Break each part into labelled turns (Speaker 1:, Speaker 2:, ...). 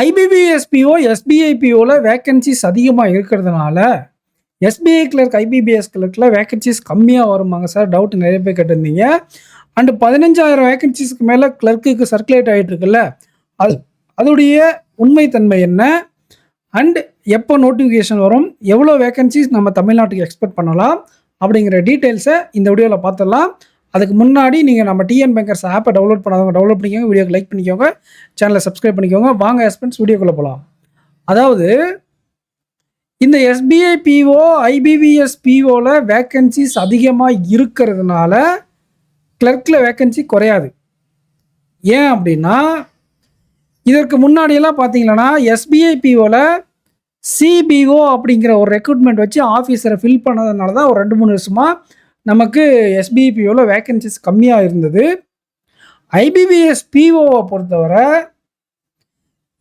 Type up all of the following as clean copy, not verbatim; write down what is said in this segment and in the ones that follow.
Speaker 1: IBPS எஸ்பிஐபிஓவில் vacancies அதிகமாக இருக்கிறதுனால SBI clerk IBPS கிளர்க்கில் vacancies கம்மியாக வருமாங்க சார்? டவுட் நிறைய பேர் கேட்டிருந்தீங்க. அண்டு 15,000 வேக்கன்சிஸ்க்கு மேலே கிளர்க்குக்கு சர்க்குலேட் ஆகிட்டு இருக்குல்ல, அதோடைய உண்மைத்தன்மை என்ன, அண்ட் எப்போ நோட்டிஃபிகேஷன் வரும், எவ்வளோ வேக்கன்சிஸ் நம்ம தமிழ்நாட்டுக்கு எக்ஸ்பெக்ட் பண்ணலாம் அப்படிங்கிற டீட்டெயில்ஸை இந்த வீடியோவில் பார்த்துடலாம். அதுக்கு முன்னாடி நீங்கள் நம்ம டிஎன் பேங்கர்ஸ் ஆப்பை டவுன்லோட் பண்ணாதவங்க டவுன்லோட் பண்ணிக்கோங்க, வீடியோக்கு லைக் பண்ணிக்கோங்க, சேனலை சப்ஸ்கிரைப் பண்ணிக்கோங்க. வாங்க எஸ்பென்ஸ் வீடியோக்குள்ளே போகலாம். அதாவது இந்த எஸ்பிஐபிஓ ஐபிபிஎஸ்பிஓவில் வேக்கன்சிஸ் அதிகமாக இருக்கிறதுனால கிளர்க்கில் வேக்கன்சி குறையாது. ஏன் அப்படின்னா, இதற்கு முன்னாடியெல்லாம் பார்த்தீங்கன்னா எஸ்பிஐபிஓவில் சிபிஓ அப்படிங்கிற ஒரு ரெக்ரூட்மெண்ட் வச்சு ஆஃபீஸரை ஃபில் பண்ணதுனால தான் ஒரு 2-3 வருஷமாக நமக்கு எஸ்பிஐபிஓவில் வேக்கன்சிஸ் கம்மியாக இருந்தது. ஐபிபிஎஸ்பிஓவை பொறுத்தவரை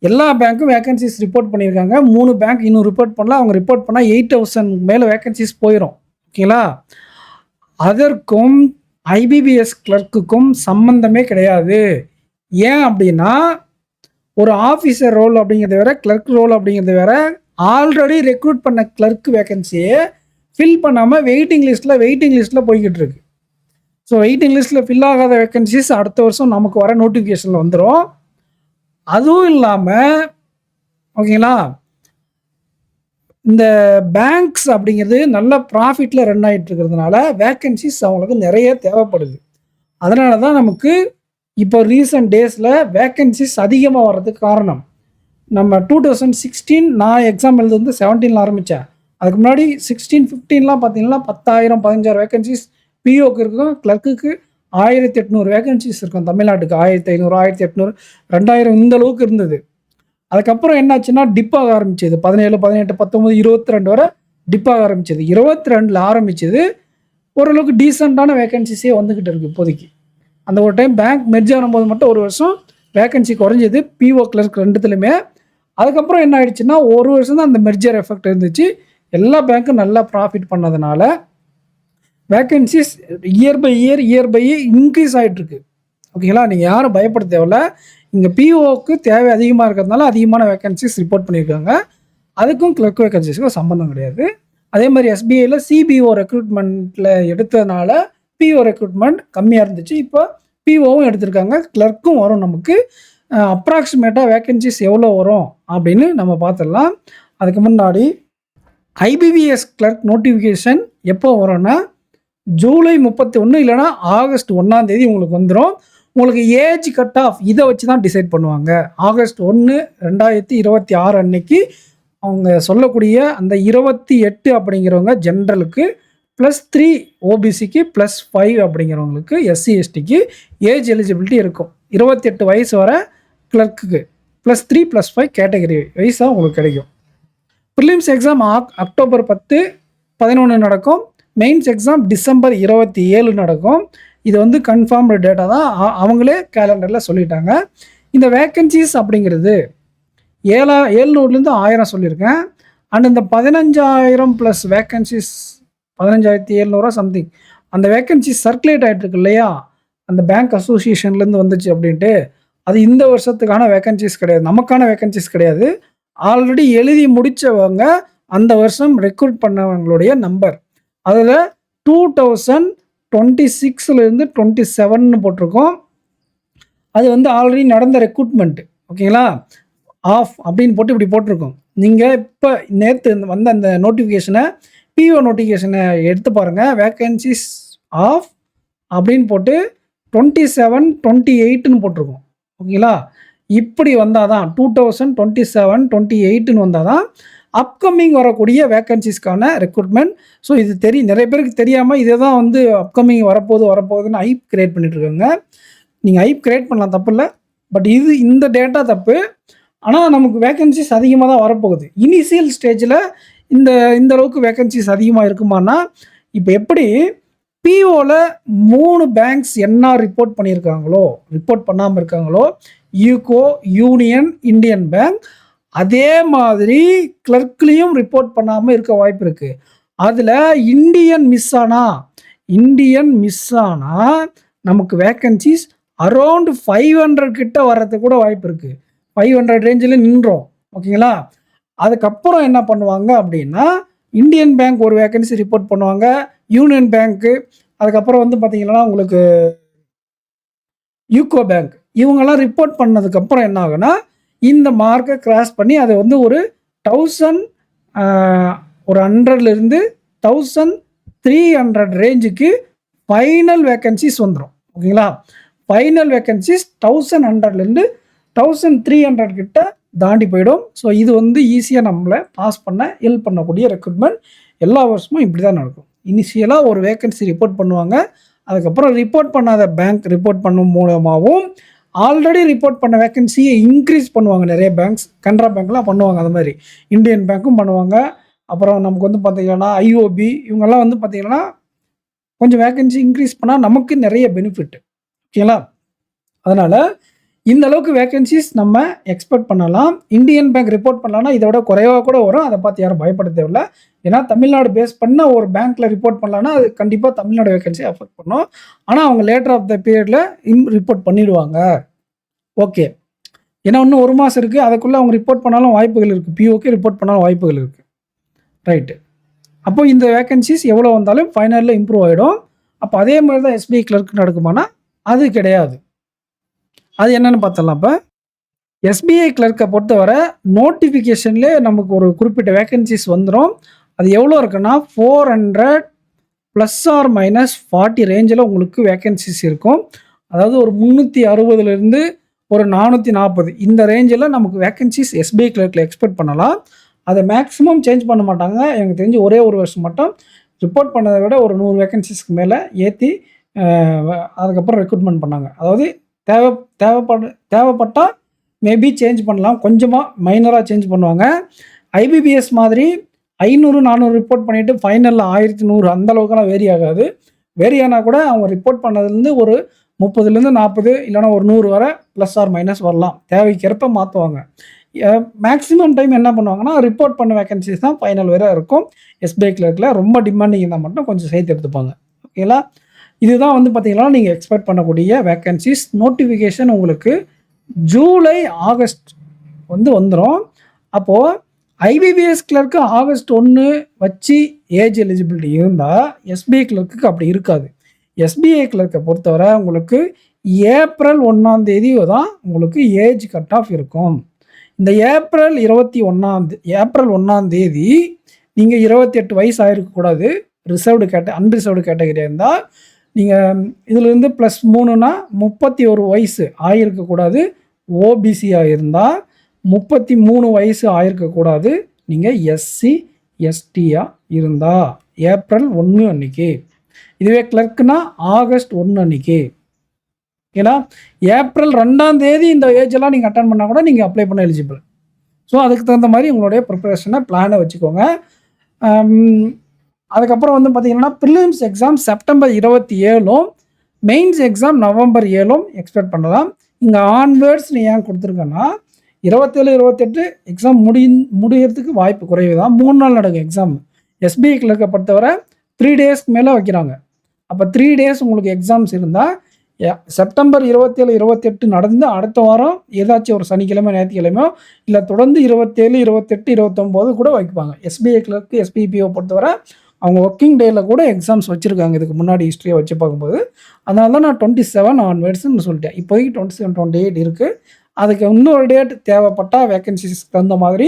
Speaker 1: எல்லா பேங்க்கும் வேக்கன்சிஸ் ரிப்போர்ட் பண்ணியிருக்காங்க. 3 பேங்க் இன்னும் ரிப்போர்ட் பண்ணல. அவங்க ரிப்போர்ட் பண்ணால் 8,000 மேலே வேக்கன்சிஸ் போயிடும். ஓகேங்களா? அதற்கும் ஐபிபிஎஸ் கிளர்க்குக்கும் சம்மந்தமே கிடையாது. ஏன் அப்படின்னா, ஒரு ஆஃபீஸர் ரோல் அப்படிங்கிறது வேற, கிளர்க் ரோல் அப்படிங்கிறது வேற. ஆல்ரெடி ரெக்ரூட் பண்ண கிளர்க் வேக்கன்சியை ஃபில் பண்ணாமல் வெயிட்டிங் லிஸ்ட்டில் போய்கிட்டு இருக்கு. ஸோ வெயிட்டிங் லிஸ்ட்டில் ஃபில் ஆகாத வேக்கன்சிஸ் அடுத்த வருஷம் நமக்கு வர நோட்டிஃபிகேஷனில் வந்துடும். அதுவும் இல்லாமல் ஓகேங்களா, இந்த பேங்க்ஸ் அப்படிங்கிறது நல்ல ப்ராஃபிட்டில் ரன் ஆகிட்டு இருக்கிறதுனால வேக்கன்சிஸ் அவங்களுக்கு நிறைய தேவைப்படுது. அதனால தான் நமக்கு இப்போ ரீசன்ட் டேஸில் வேக்கன்சிஸ் அதிகமாக வர்றதுக்கு காரணம். நம்ம 2016 நான் எக்ஸாம் எழுது வந்து 17 ஆரம்பித்தேன். அதுக்கு முன்னாடி 16-15 பார்த்தீங்கன்னா 10,000 15,000 வேக்கன்சிஸ் பிஓக்கு இருக்கும். கிளர்க்குக்கு 1,800 வேக்கன்சிஸ் இருக்கும். தமிழ்நாட்டுக்கு 1,500 1,800 2,000 இந்த அளவுக்கு இருந்தது. அதுக்கப்புறம் என்னாச்சுன்னா டிப் ஆக ஆரம்பிச்சது. 17 18 19 22 வரை டிப் ஆக ஆரம்பிச்சது. 22 ஆரம்பிச்சது. ஓரளவுக்கு டீசெண்டான வேக்கன்சிஸே வந்துக்கிட்டு இருக்குது இப்போதைக்கு. அந்த ஒரு டைம் பேங்க் மெர்ஜ் ஆகும்போது மட்டும் ஒரு வருஷம் வேக்கன்சி குறைஞ்சது பிஓ கிளர்க் 2த்துலையுமே. அதுக்கப்புறம் என்ன ஆயிடுச்சுன்னா, ஒரு வருஷம் தான் அந்த மெர்ஜர் எஃபெக்ட் இருந்துச்சு. எல்லா பேங்க்கும் நல்லா ப்ராஃபிட் பண்ணதுனால vacancies year by year increase ஆகிட்டுருக்கு. ஓகேங்களா? நீங்கள் யாரும் பயப்பட தேவையில்ல. இங்கே பிஓக்கு தேவை அதிகமாக இருக்கிறதுனால அதிகமான வேக்கன்சிஸ் ரிப்போர்ட் பண்ணியிருக்காங்க. அதுக்கும் கிளர்க் வேக்கன்சிஸுக்கும் சம்மந்தம் கிடையாது. அதே மாதிரி எஸ்பிஐயில் சிபிஓ ரெக்ரூட்மெண்ட்டில் எடுத்ததுனால பிஓ ரெக்ரூட்மெண்ட் கம்மியாக இருந்துச்சு. இப்போ பிஓவும் எடுத்திருக்காங்க, கிளர்க்கும் வரும். நமக்கு அப்ராக்சிமேட்டாக வேக்கன்சிஸ் எவ்வளோ வரும் அப்படின்னு நம்ம பார்த்துடலாம். அதுக்கு முன்னாடி ஐபிபிஎஸ் கிளர்க் நோட்டிஃபிகேஷன் எப்போ வரும்னா, ஜூலை 31 இல்லைனா ஆகஸ்ட் 1 உங்களுக்கு வந்துடும். உங்களுக்கு ஏஜ் கட் ஆஃப் இதை வச்சு தான் டிசைட் பண்ணுவாங்க. ஆகஸ்ட் 1 2026 அன்னைக்கு அவங்க சொல்லக்கூடிய அந்த 28 அப்படிங்கிறவங்க ஜென்ரலுக்கு, +3 ஓபிசிக்கு, +5 அப்படிங்கிறவங்களுக்கு எஸ்சி எஸ்டிக்கு ஏஜ் எலிஜிபிலிட்டி இருக்கும். 28 வயசு வர கிளர்க்குக்கு +3 +5 கேட்டகரி வைஸாக உங்களுக்கு கிடைக்கும். ப்ரிலிம்ஸ் எக்ஸாம் அக்டோபர் 10 11 நடக்கும். மெயின்ஸ் எக்ஸாம் டிசம்பர் 27 நடக்கும். இது வந்து கன்ஃபார்ம்டு டேட்டா தான், அவங்களே கேலண்டரில் சொல்லிட்டாங்க. இந்த வேக்கன்சிஸ் அப்படிங்கிறது 700லேருந்து 1000 சொல்லியிருக்கேன். அண்ட் இந்த 15,000 ப்ளஸ் வேக்கன்சிஸ் 15,700 சம்திங் அந்த வேக்கன்சிஸ் சர்க்குலேட் ஆகிட்டு இருக்கு இல்லையா, அந்த பேங்க் அசோசியேஷன்லேருந்து வந்துச்சு அப்படின்ட்டு, அது இந்த வருஷத்துக்கான வேக்கன்சிஸ் கிடையாது, நமக்கான வேக்கன்சிஸ் கிடையாது. ஆல்ரெடி எழுதி முடித்தவங்க அந்த வருஷம் ரெக்ரூட் பண்ணவங்களுடைய நம்பர். அதில் 2026லேருந்து 27 போட்டிருக்கோம். அது வந்து ஆல்ரெடி நடந்த ரெக்ரூட்மெண்ட். ஓகேங்களா? ஆஃப் அப்படின்னு போட்டு இப்படி போட்டிருக்கோம். நீங்கள் இப்போ நேற்று வந்த அந்த நோட்டிஃபிகேஷனை, பிஓ நோட்டிஃபிகேஷனை எடுத்து பாருங்கள். வேக்கன்சிஸ் ஆஃப் அப்படின்னு போட்டு 27 28ன்னு போட்டிருக்கோம். ஓகேங்களா? இப்படி வந்தால் தான் 2027 28ன்னு வந்தால் தான் அப்கமிங் வரக்கூடிய வேக்கன்சிஸ்க்கான ரெக்ரூட்மெண்ட். ஸோ இது நிறைய பேருக்கு தெரியாமல் இதை தான் வந்து அப்கமிங் வரப்போகுதுன்னு ஐப் கிரியேட் பண்ணிட்டுருக்காங்க. நீங்கள் ஐப் கிரியேட் பண்ணலாம், தப்பு இல்லை. பட் இந்த டேட்டா தப்பு. ஆனால் நமக்கு வேக்கன்சிஸ் அதிகமாக தான் வரப்போகுது. இனிஷியல் ஸ்டேஜில் இந்த அளவுக்கு வேக்கன்சிஸ் அதிகமாக இருக்குமானா, இப்போ எப்படி பிஓவில் 3 பேங்க்ஸ் என்ன ரிப்போர்ட் பண்ணாமல் இருக்காங்களோ, யூகோ, யூனியன், இந்தியன் பேங்க், அதே மாதிரி கிளர்க்லேயும் ரிப்போர்ட் பண்ணாமல் இருக்க வாய்ப்பு இருக்குது. அதில் இந்தியன் மிஸ் ஆனால் நமக்கு வேக்கன்சிஸ் அரௌண்ட் 500 கிட்ட வர்றதுக்கு கூட வாய்ப்பு இருக்குது. 500 ரேஞ்சில் நின்றோம். ஓகேங்களா? அதுக்கப்புறம் என்ன பண்ணுவாங்க அப்படின்னா, இந்தியன் பேங்க் ஒரு வேக்கன்சி ரிப்போர்ட் பண்ணுவாங்க. யூனியன் பேங்க்கு, அதுக்கப்புறம் வந்து பார்த்தீங்கன்னா, உங்களுக்கு யூகோ பேங்க் இவங்கெல்லாம் ரிப்போர்ட் பண்ணதுக்கப்புறம் என்ன ஆகுன்னா, இந்த மார்க்கை கிராஸ் பண்ணி அதை வந்து ஒரு 1000 ஒரு 100லேருந்து 1300 ரேஞ்சுக்கு ஃபைனல் வேக்கன்சிஸ் வந்துடும். ஓகேங்களா? ஃபைனல் வேக்கன்சிஸ் 1100லேருந்து 1300 கிட்ட தாண்டி போயிடும். ஸோ இது வந்து ஈஸியாக நம்மளை பாஸ் பண்ண ஹெல்ப் பண்ணக்கூடிய ரெக்ரூட்மெண்ட். எல்லா வருஷமும் இப்படி தான் நடக்கும். இனிஷியலாக ஒரு வேக்கன்சி ரிப்போர்ட் பண்ணுவாங்க. அதுக்கப்புறம் ரிப்போர்ட் பண்ணாத பேங்க் ரிப்போர்ட் பண்ணும் மூலமாகவும் ஆல்ரெடி ரிப்போர்ட் பண்ண வேக்கன்சியை இன்க்ரீஸ் பண்ணுவாங்க. நிறைய பேங்க்ஸ், கனரா பேங்க்லாம் பண்ணுவாங்க. அது மாதிரி இந்தியன் பேங்க்கும் பண்ணுவாங்க. அப்புறம் நமக்கு வந்து பார்த்தீங்கன்னா ஐஓபி இவங்கெல்லாம் வந்து பார்த்தீங்கன்னா கொஞ்சம் வேக்கன்சி இன்க்ரீஸ் பண்ணால் நமக்கு நிறைய பெனிஃபிட். ஓகேங்களா? அதனால் இந்த அளவுக்கு வேக்கன்சிஸ் நம்ம எக்ஸ்பெக்ட் பண்ணலாம். இந்தியன் பேங்க் ரிப்போர்ட் பண்ணலாம்னா இதை விட குறைவாக கூட வரும். அதை பார்த்து யாரும் பயப்பட தேவையில்லை. ஏன்னா தமிழ்நாடு பேஸ் பண்ண ஒரு பேங்க்கில் ரிப்போர்ட் பண்ணலான்னா அது கண்டிப்பாக தமிழ்நாடு வேக்கன்சி அஃபெக்ட் பண்ணும். ஆனால் அவங்க லேட்டர் ஆஃப் த பீரியடில் ரிப்போர்ட் பண்ணிடுவாங்க. ஓகே, ஏன்னா இன்னும் 1 மாதம் இருக்குது. அதுக்குள்ளே அவங்க ரிப்போர்ட் பண்ணாலும் வாய்ப்புகள் இருக்குது. பிஓக்கு ரிப்போர்ட் பண்ணாலும் வாய்ப்புகள் இருக்குது. ரைட்டு. அப்போ இந்த வேக்கன்சிஸ் எவ்வளோ வந்தாலும் ஃபைனலில் இம்ப்ரூவ் ஆகிடும். அப்போ அதே மாதிரி தான் எஸ்பிஐ கிளர்க் நடக்குமானா அது கிடையாது. அது என்னென்னு பார்த்தலாம். இப்போ எஸ்பிஐ கிளர்க்கை பொறுத்தவரை நோட்டிஃபிகேஷன்லேயே நமக்கு ஒரு குறிப்பிட்ட வேக்கன்சிஸ் வந்துடும். அது எவ்வளோ இருக்குன்னா 400 ± 40 ரேஞ்சில் உங்களுக்கு வேக்கன்சிஸ் இருக்கும். அதாவது ஒரு 360லேருந்து ஒரு 440 இந்த ரேஞ்சில் நமக்கு வேக்கன்சிஸ் எஸ்பிஐ கிளர்க்கில் எக்ஸ்பெக்ட் பண்ணலாம். அதை மேக்ஸிமம் சேஞ்ச் பண்ண மாட்டாங்க. எனக்கு தெரிஞ்சு ஒரே ஒரு வருஷம் மட்டும் ரிப்போர்ட் பண்ணதை விட ஒரு 100 வேக்கன்சிஸ்க்கு மேலே ஏற்றி அதுக்கப்புறம் ரெக்ரூட்மெண்ட் பண்ணாங்க. அதாவது தேவைப்பட்டால் மேபி சேஞ்ச் பண்ணலாம். கொஞ்சமாக மைனராக சேஞ்ச் பண்ணுவாங்க. ஐபிபிஎஸ் மாதிரி 500 400 ரிப்போர்ட் பண்ணிவிட்டு ஃபைனலில் 1100 அந்த அளவுக்குலாம் வேரி ஆகாது. வேரி ஆனால் கூட அவங்க ரிப்போர்ட் பண்ணதுலேருந்து ஒரு 30லேருந்து 40 இல்லைனா ஒரு 100 வரை ± வரலாம். தேவைக்கேற்ப மாற்றுவாங்க. மேக்ஸிமம் டைம் என்ன பண்ணுவாங்கன்னா ரிப்போர்ட் பண்ண வேக்கன்சிஸ் தான் ஃபைனல் வரை இருக்கும். எஸ்பிஐ கிளர்க்கில் ரொம்ப டிமாண்டிங் இருந்தால் மட்டும் கொஞ்சம் சேர்த்து எடுத்துப்பாங்க. ஓகேங்களா? இதுதான் வந்து பார்த்தீங்கன்னா நீங்கள் எக்ஸ்பெக்ட் பண்ணக்கூடிய வேக்கன்சிஸ். நோட்டிஃபிகேஷன் உங்களுக்கு ஜூலை ஆகஸ்ட் வந்து வந்துடும். அப்போது ஐபிபிஎஸ் கிளர்க்கு ஆகஸ்ட் 1 வச்சு ஏஜ் எலிஜிபிலிட்டி இருந்தால் எஸ்பிஐ கிளர்க்கு அப்படி இருக்காது. எஸ்பிஐ கிளர்க்கை பொறுத்தவரை உங்களுக்கு ஏப்ரல் 1 தான் உங்களுக்கு ஏஜ் கட் ஆஃப் இருக்கும். இந்த ஏப்ரல் 1 நீங்கள் 28 வயசு ஆகிருக்கக்கூடாது. அன்ரிசர்வ்டு கேட்டகரியாக இருந்தால் நீங்கள் இதிலேருந்து +3னா 31 வயசு ஆகிருக்கக்கூடாது. ஓபிசியாக இருந்தால் 33 வயசு ஆகிருக்கக்கூடாது. நீங்கள் எஸ்சி எஸ்டியாக இருந்தால் ஏப்ரல் 1 அன்னைக்கு. இதுவே கிளர்க்குனா ஆகஸ்ட் 1 அன்னைக்கு. ஏன்னா ஏப்ரல் 2 இந்த ஏஜெல்லாம் நீங்கள் அட்டன் பண்ணால் கூட நீங்கள் அப்ளை பண்ண எலிஜிபிள். ஸோ அதுக்கு தகுந்த மாதிரி உங்களுடைய ப்ரிப்பரேஷனை பிளானை வச்சுக்கோங்க. அதுக்கப்புறம் வந்து பார்த்தீங்கன்னா prelims exam September 27 mains exam November 7 expect பண்ணலாம். இங்கே ஆன்வேர்ட்ஸ்னு ஏன் கொடுத்துருக்கேன்னா 27 28 எக்ஸாம் முடியறதுக்கு வாய்ப்பு குறைவு தான். 3 நாள் நடக்கும் எக்ஸாம். எஸ்பிஐ கிளர்க்கை பொறுத்தவரை 3 டேஸ்க்கு மேலே வைக்கிறாங்க. அப்போ 3 டேஸ் உங்களுக்கு எக்ஸாம்ஸ் இருந்தால் செப்டம்பர் 27 28 நடந்து அடுத்த வாரம் ஏதாச்சும் ஒரு சனிக்கிழமை ஞாயிற்றுக்கிழமையோ இல்லை தொடர்ந்து 27 28 29 கூட வைப்பாங்க. எஸ்பிஐ கிளர்க்கு எஸ்பிபிஓ பொறுத்தவரை அவங்க ஒர்க்கிங் டேயில் கூட எக்ஸாம்ஸ் வச்சுருக்காங்க. இதுக்கு முன்னாடி ஹிஸ்ட்ரியை வச்சு பார்க்கும்போது அதனால தான் நான் 27 ஆன்வேர்ட்ஸ்ன்னு சொல்லிட்டேன். இப்போதைக்கு 27 28 இருக்குது. அதுக்கு இன்னொரு டேட் தேவைப்பட்டால் வேக்கன்சிஸ்க்கு தகுந்த மாதிரி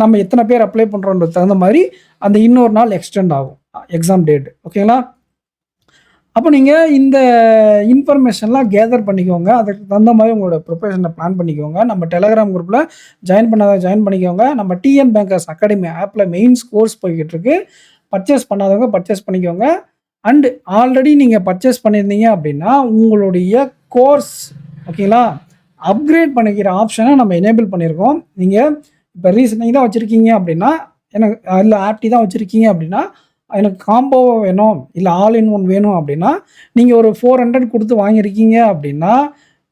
Speaker 1: நம்ம எத்தனை பேர் அப்ளை பண்ணுறோன்றது தகுந்த மாதிரி அந்த இன்னொரு நாள் எக்ஸ்டெண்ட் ஆகும் எக்ஸாம் டேட். ஓகேங்களா? அப்போ நீங்கள் இந்த இன்ஃபர்மேஷன்லாம் கேதர் பண்ணிக்கோங்க. அதுக்கு தகுந்த மாதிரி உங்களோட ப்ரிப்பரேஷனை பிளான் பண்ணிக்கோங்க. நம்ம டெலகிராம் குரூப்பில் ஜாயின் பண்ணிக்கோங்க. நம்ம டிஎன் பேங்கர்ஸ் அகாடமி ஆப்பில் மெயின்ஸ் கோர்ஸ் போய்கிட்டு இருக்கு. பர்ச்சேஸ் பண்ணாதவங்க பர்ச்சேஸ் பண்ணிக்கோங்க. அண்டு ஆல்ரெடி நீங்கள் பர்ச்சேஸ் பண்ணியிருந்தீங்க அப்படின்னா உங்களுடைய கோர்ஸ் ஓகேங்களா அப்கிரேட் பண்ணிக்கிற ஆப்ஷனை நம்ம எனேபிள் பண்ணியிருக்கோம். நீங்கள் இப்போ ரீசனிங் தான் வச்சுருக்கீங்க அப்படின்னா எனக்கு இல்லை ஆப்டி தான் வச்சுருக்கீங்க அப்படின்னா எனக்கு காம்போவோ வேணும் இல்லை ஆல் இன் ஒன் வேணும் அப்படின்னா நீங்கள் ஒரு 400 கொடுத்து வாங்கியிருக்கீங்க அப்படின்னா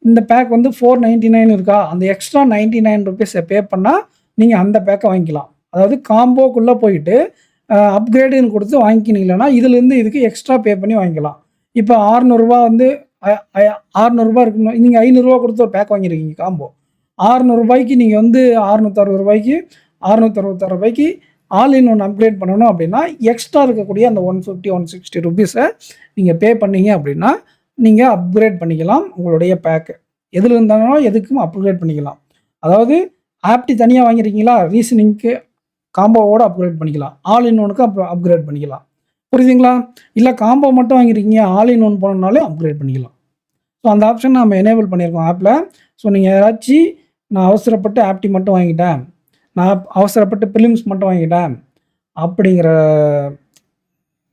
Speaker 1: இந்த பேக் வந்து 499 இருக்கா, அந்த எக்ஸ்ட்ரா 99 ருபீஸை பே பண்ணால் நீங்கள் அந்த பேக்கை வாங்கிக்கலாம். அதாவது காம்போக்குள்ளே போயிட்டு அப்கிரேடுன்னு கொடுத்து வாங்கிக்கினீங்களா இதுலேருந்து இதுக்கு எக்ஸ்ட்ரா பே பண்ணி வாங்கிக்கலாம். இப்போ 600 வந்து 600 இருக்கணும். நீங்கள் 500 கொடுத்து ஒரு பேக் வாங்கியிருக்கீங்க காம்போ. ரூ. 600 நீங்கள் வந்து ரூ. 666 ஆல் இன் ஒன் அப்கிரேட் பண்ணணும் அப்படின்னா எக்ஸ்ட்ரா இருக்கக்கூடிய அந்த 150 160 ருபீஸை நீங்கள் பே பண்ணீங்க அப்படின்னா நீங்கள் அப்கிரேட் பண்ணிக்கலாம் உங்களுடைய பேக்கு. எதில் இருந்தாலும் எதுக்கும் அப்கிரேட் பண்ணிக்கலாம். அதாவது ஆப்டி தனியாக வாங்கியிருக்கீங்களா, ரீசனிங்க்கு காம்போவோட அப்கிரேட் பண்ணிக்கலாம், ஆல் இன் ஒனுக்கு அப்கிரேட் பண்ணிக்கலாம். புரியுதுங்களா? இல்லை காம்போ மட்டும் வாங்கியிருக்கீங்க, ஆல் இன் ஒன் போனோம்னாலே அப்கிரேட் பண்ணிக்கலாம். ஸோ அந்த ஆப்ஷன் நம்ம எனேபிள் பண்ணியிருக்கோம் ஆப்பில். ஸோ நீங்கள் யாராச்சும் நான் அவசரப்பட்டு ஆப்டி மட்டும் வாங்கிட்டேன், நான் அவசரப்பட்டு பிலிம்ஸ் மட்டும் வாங்கிட்டேன் அப்படிங்கிற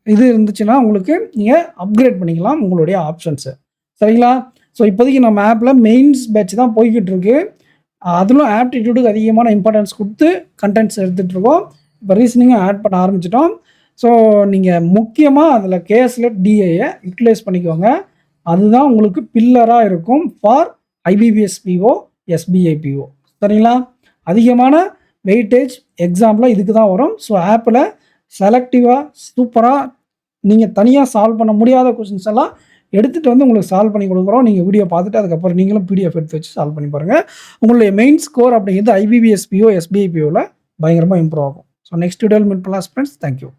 Speaker 1: இது இருந்துச்சுன்னா உங்களுக்கு நீங்கள் அப்கிரேட் பண்ணிக்கலாம் உங்களுடைய ஆப்ஷன்ஸு. சரிங்களா? ஸோ இப்போதைக்கு நம்ம ஆப்பில் மெயின்ஸ் பேட்ச் தான் போய்கிட்டு இருக்கு. அதிலும் ஆப்டிடியூடுக்கு அதிகமான இம்பார்ட்டன்ஸ் கொடுத்து கண்டென்ட்ஸ் எடுத்துகிட்ருக்கோம். இப்போ ரீசனிங்கும் ஆட் பண்ண ஆரம்பிச்சிட்டோம். ஸோ நீங்கள் முக்கியமாக அதில் கேஸ்லெட் டிஐயை யூட்டிலைஸ் பண்ணிக்கோங்க. அதுதான் உங்களுக்கு பில்லராக இருக்கும் for IBPS PO, SBI PO. சரிங்களா? அதிகமான வெயிட்டேஜ் எக்ஸாம்பிளாக இதுக்கு தான் வரும். ஸோ ஆப்பில் செலக்டிவாக சூப்பராக நீங்கள் தனியாக சால்வ் பண்ண முடியாத கொஷின்ஸ் எல்லாம் எடுத்துகிட்டு வந்து உங்களுக்கு சால்வ் பண்ணி கொடுக்குறோம். நீங்கள் வீடியோ பார்த்துட்டு அதுக்கப்புறம் நீங்களும் பிடிஎஃப் எடுத்து வச்சு சால்வ் பண்ணி பாருங்கள். உங்களுடைய மெயின் ஸ்கோர் அப்படிங்கிறது ஐபிபிஎஸ் பிஓ, எஸ்பிஐ பிஓவில் பயங்கரமாக இம்ப்ரூவ் ஆகும். ஸோ நெக்ஸ்ட் வீடியோவில் மீட் பண்ணலாம் ஃப்ரெண்ட்ஸ். தேங்க்யூ.